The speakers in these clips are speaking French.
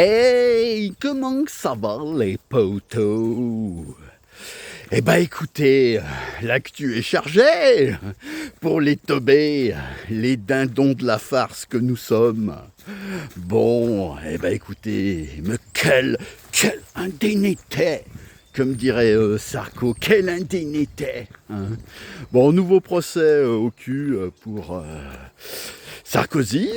Hey, comment ça va les potos? Eh ben écoutez, l'actu est chargée pour les teubés, les dindons de la farce que nous sommes. Bon, eh ben écoutez, mais quelle indignité, comme dirait Sarko, quelle indignité, hein. Bon, nouveau procès au cul pour Sarkozy,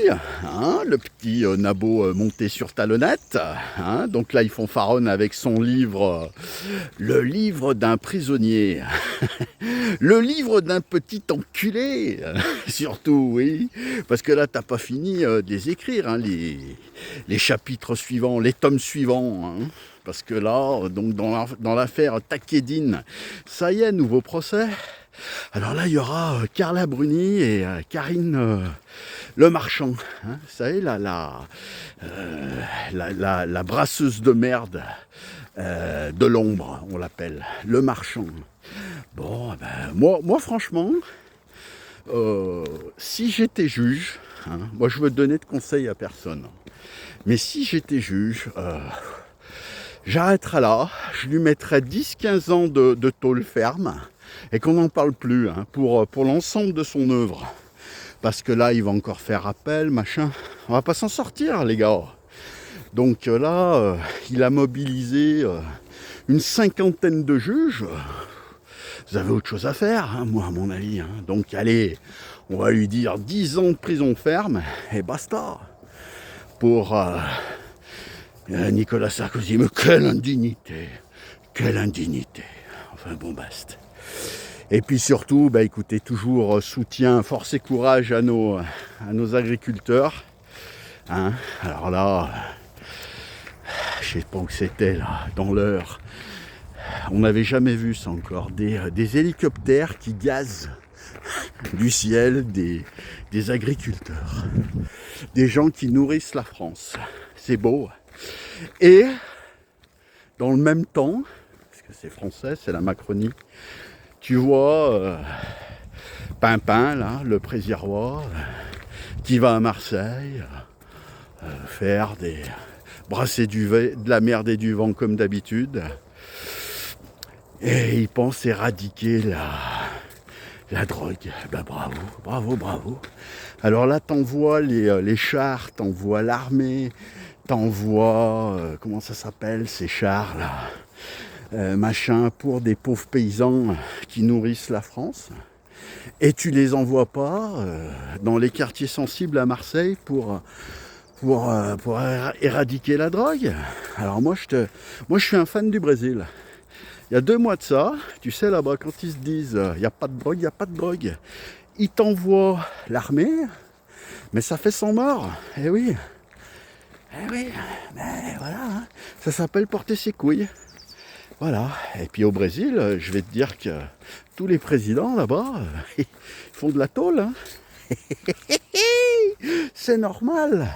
hein, le petit nabo monté sur talonnette, hein. Donc là, ils font faronne avec son livre, le livre d'un prisonnier, le livre d'un petit enculé, surtout, oui, parce que là, t'as pas fini de les écrire, hein, les chapitres suivants, les tomes suivants, hein. Parce que là, donc dans l'affaire Takedine, ça y est, nouveau procès. Alors là, il y aura Carla Bruni et Karine Le Marchand, hein, vous savez, la brasseuse de merde de l'ombre, on l'appelle, Le Marchand. Bon, ben, moi franchement, si j'étais juge, hein, moi je veux donner de conseils à personne, mais si j'étais juge, j'arrêterais là, je lui mettrais 10-15 ans de tôle ferme, et qu'on n'en parle plus, hein, pour l'ensemble de son œuvre. Parce que là, il va encore faire appel, machin. On va pas s'en sortir, les gars. Donc là, il a mobilisé une cinquantaine de juges. Vous avez autre chose à faire, hein, moi, à mon avis, hein. Donc allez, on va lui dire 10 ans de prison ferme, et basta. Pour Nicolas Sarkozy. Mais quelle indignité. Quelle indignité. Enfin bon, basta. Et puis surtout, bah écoutez, toujours soutien, force et courage à nos agriculteurs, hein. Alors là, je sais pas où c'était là, dans l'heure. On n'avait jamais vu ça encore, des hélicoptères qui gazent du ciel des agriculteurs, des gens qui nourrissent la France. C'est beau. Et dans le même temps, parce que c'est français, c'est la Macronie, tu vois Pimpin, là, le présirois, qui va à Marseille faire brasser de la merde et du vent comme d'habitude. Et il pense éradiquer la drogue. Ben bravo, bravo, bravo. Alors là, t'envoies les chars, t'envoies l'armée, t'envoies, comment ça s'appelle, ces chars là, machin, pour des pauvres paysans qui nourrissent la France. Et tu les envoies pas dans les quartiers sensibles à Marseille pour éradiquer la drogue. Alors moi je suis un fan du Brésil. Il y a 2 mois de ça, tu sais là-bas, quand ils se disent il n'y a pas de drogue, il n'y a pas de drogue, ils t'envoient l'armée, mais ça fait 100 morts. Eh oui, mais voilà, hein. Ça s'appelle porter ses couilles. Voilà. Et puis au Brésil, je vais te dire que tous les présidents là-bas, ils font de la tôle, hein. C'est normal.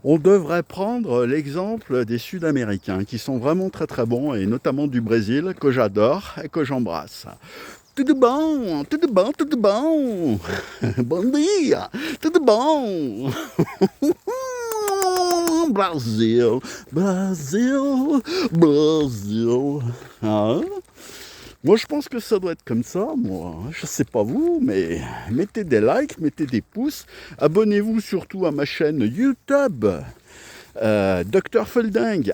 On devrait prendre l'exemple des Sud-Américains qui sont vraiment très très bons, et notamment du Brésil, que j'adore et que j'embrasse. Tudo bom, tudo bom, tudo bom. Bom dia, tudo bom. Brasil, Brasil, Brasil. Hein? Moi, je pense que ça doit être comme ça, moi. Je sais pas vous, mais mettez des likes, mettez des pouces. Abonnez-vous surtout à ma chaîne YouTube. Dr Felding,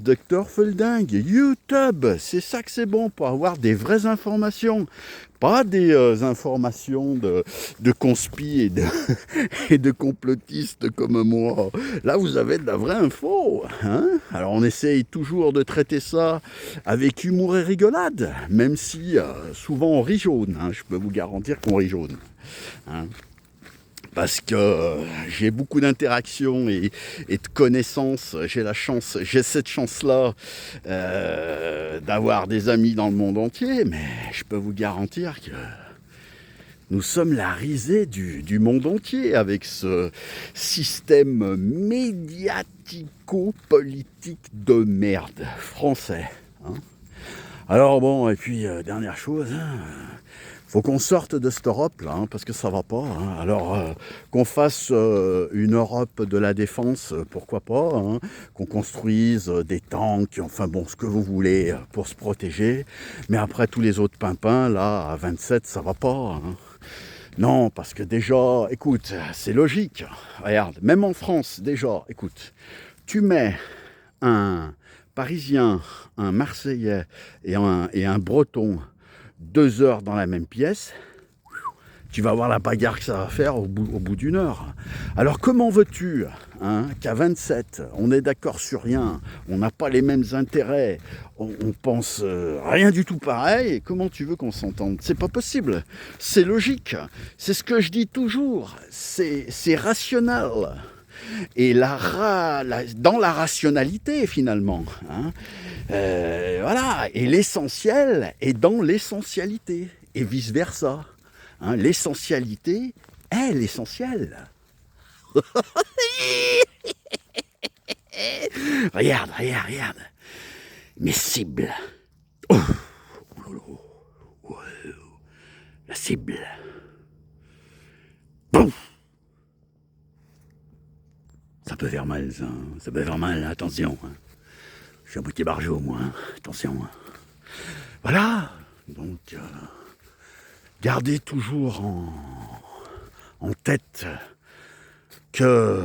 @Dr Felding, YouTube, c'est ça que c'est bon pour avoir des vraies informations, pas des informations de conspi et de complotistes comme moi. Là, vous avez de la vraie info, hein. Alors, on essaye toujours de traiter ça avec humour et rigolade, même si souvent on rit jaune, hein. Je peux vous garantir qu'on rit jaune, hein. Parce que j'ai beaucoup d'interactions et de connaissances. J'ai cette chance-là d'avoir des amis dans le monde entier, mais je peux vous garantir que nous sommes la risée du monde entier avec ce système médiatico-politique de merde français, hein. Alors bon, et puis dernière chose, hein, faut qu'on sorte de cette Europe là, hein, parce que ça va pas. Hein. Alors qu'on fasse une Europe de la défense, pourquoi pas, hein, qu'on construise des tanks, enfin bon, ce que vous voulez pour se protéger. Mais après tous les autres pimpins là, à 27, ça va pas. Hein. Non, parce que déjà, écoute, c'est logique. Regarde, même en France, déjà, écoute, tu mets un Parisien, un Marseillais et un Breton 2 heures dans la même pièce, tu vas voir la bagarre que ça va faire au bout d'une heure. Alors comment veux-tu qu'à 27, on est d'accord sur rien, on n'a pas les mêmes intérêts, on pense rien du tout pareil, et comment tu veux qu'on s'entende? C'est pas possible, c'est logique, c'est ce que je dis toujours, c'est rationnel. Et dans la rationalité finalement, voilà, et l'essentiel est dans l'essentialité, et vice-versa. Hein, l'essentialité est l'essentiel. Regarde. Mes cibles. Oh, la cible. Pouf. Ça peut faire mal, ça. Ça peut faire mal, attention. Hein. Je suis à moitié barjot, moi. Hein. Attention. Hein. Voilà. Donc, gardez toujours en tête que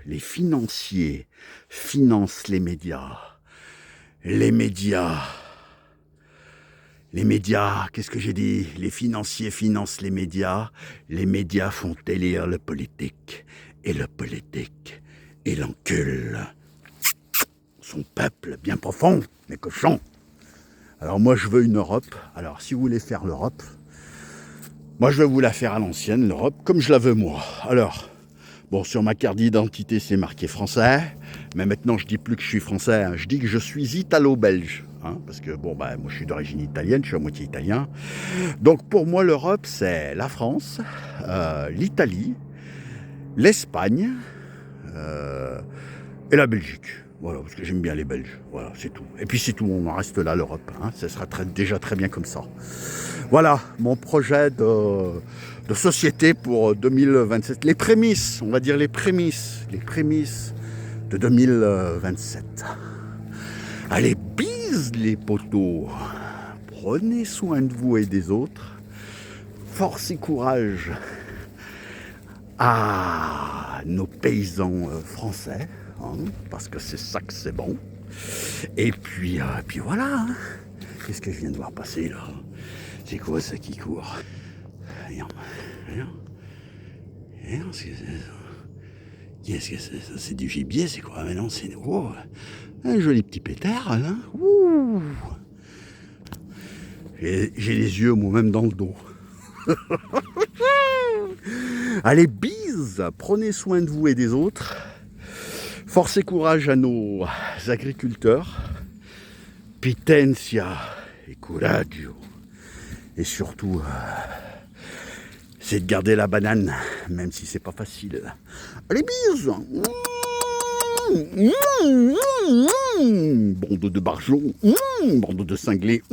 les financiers financent les médias. Les médias, qu'est-ce que j'ai dit? Les financiers financent les médias font élire le politique. Et le politique, il encule son peuple bien profond, mais cochon. Alors moi je veux une Europe, alors si vous voulez faire l'Europe, moi je vais vous la faire à l'ancienne, l'Europe, comme je la veux moi. Alors, bon, sur ma carte d'identité c'est marqué français, mais maintenant je dis plus que je suis français, hein, je dis que je suis italo-belge. Hein, parce que bon, bah, moi je suis d'origine italienne, je suis à moitié italien. Donc pour moi l'Europe c'est la France, l'Italie, l'Espagne et la Belgique. Voilà, parce que j'aime bien les Belges. Voilà, c'est tout. Et puis c'est tout, on en reste là, l'Europe. Hein. Ça sera déjà très bien comme ça. Voilà, mon projet de société pour 2027. Les prémices, on va dire les prémices de 2027. Allez, bise les potos. Prenez soin de vous et des autres. Force et courage à nos paysans français, hein, parce que c'est ça que c'est bon. Et puis voilà. Hein. Qu'est-ce que je viens de voir passer là? C'est quoi ça qui court? Rien. Qu'est-ce que c'est ça? Qu'est-ce que c'est ça? C'est du gibier, c'est quoi? Mais non, c'est un joli petit pétard, hein. Ouh. J'ai les yeux moi-même dans le dos. Allez, bise, prenez soin de vous et des autres. Force et courage à nos agriculteurs. Potentia et coraggio. Et surtout, c'est de garder la banane, même si c'est pas facile. Allez, bise. Bande de barjots, bande de cinglés.